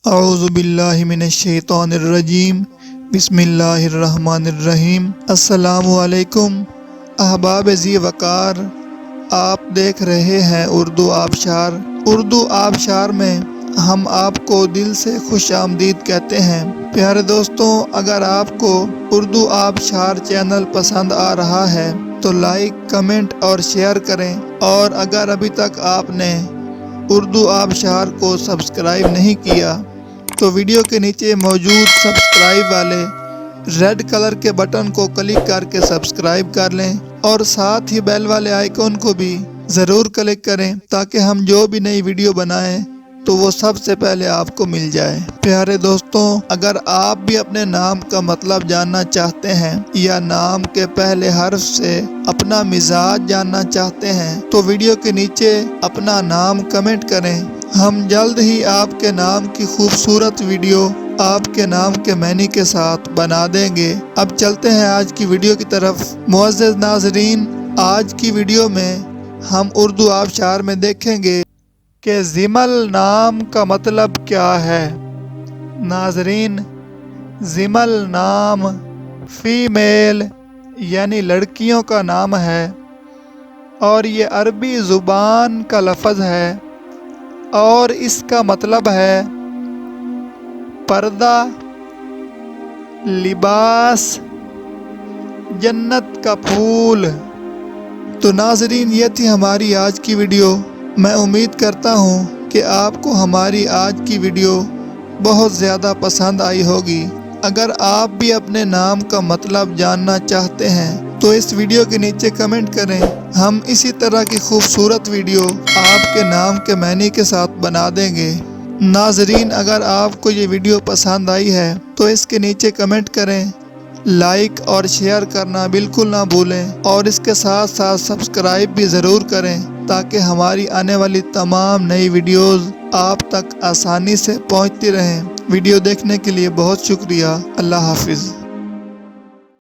اعوذ باللہ من الشیطان الرجیم، بسم اللہ الرحمن الرحیم۔ السلام علیکم احباب ذی وقار، آپ دیکھ رہے ہیں اردو آبشار۔ اردو آبشار میں ہم آپ کو دل سے خوش آمدید کہتے ہیں۔ پیارے دوستوں، اگر آپ کو اردو آبشار چینل پسند آ رہا ہے تو لائک، کمنٹ اور شیئر کریں، اور اگر ابھی تک آپ نے اردو آبشار کو سبسکرائب نہیں کیا تو ویڈیو کے نیچے موجود سبسکرائب والے ریڈ کلر کے بٹن کو کلک کر کے سبسکرائب کر لیں، اور ساتھ ہی بیل والے آئیکن کو بھی ضرور کلک کریں تاکہ ہم جو بھی نئی ویڈیو بنائیں تو وہ سب سے پہلے آپ کو مل جائے۔ پیارے دوستوں، اگر آپ بھی اپنے نام کا مطلب جاننا چاہتے ہیں یا نام کے پہلے حرف سے اپنا مزاج جاننا چاہتے ہیں تو ویڈیو کے نیچے اپنا نام کمنٹ کریں۔ ہم جلد ہی آپ کے نام کی خوبصورت ویڈیو آپ کے نام کے معنی کے ساتھ بنا دیں گے۔ اب چلتے ہیں آج کی ویڈیو کی طرف۔ معزز ناظرین، آج کی ویڈیو میں ہم اردو آبشار میں دیکھیں گے کہ زمل نام کا مطلب کیا ہے۔ ناظرین، زمل نام فیمیل یعنی لڑکیوں کا نام ہے، اور یہ عربی زبان کا لفظ ہے، اور اس کا مطلب ہے پردہ، لباس، جنت کا پھول۔ تو ناظرین، یہ تھی ہماری آج کی ویڈیو۔ میں امید کرتا ہوں کہ آپ کو ہماری آج کی ویڈیو بہت زیادہ پسند آئی ہوگی۔ اگر آپ بھی اپنے نام کا مطلب جاننا چاہتے ہیں تو اس ویڈیو کے نیچے کمنٹ کریں۔ ہم اسی طرح کی خوبصورت ویڈیو آپ کے نام کے معنی کے ساتھ بنا دیں گے۔ ناظرین، اگر آپ کو یہ ویڈیو پسند آئی ہے تو اس کے نیچے کمنٹ کریں، لائک اور شیئر کرنا بالکل نہ بھولیں، اور اس کے ساتھ ساتھ سبسکرائب بھی ضرور کریں تاکہ ہماری آنے والی تمام نئی ویڈیوز آپ تک آسانی سے پہنچتی رہیں۔ ویڈیو دیکھنے کے لیے بہت شکریہ۔ اللہ حافظ۔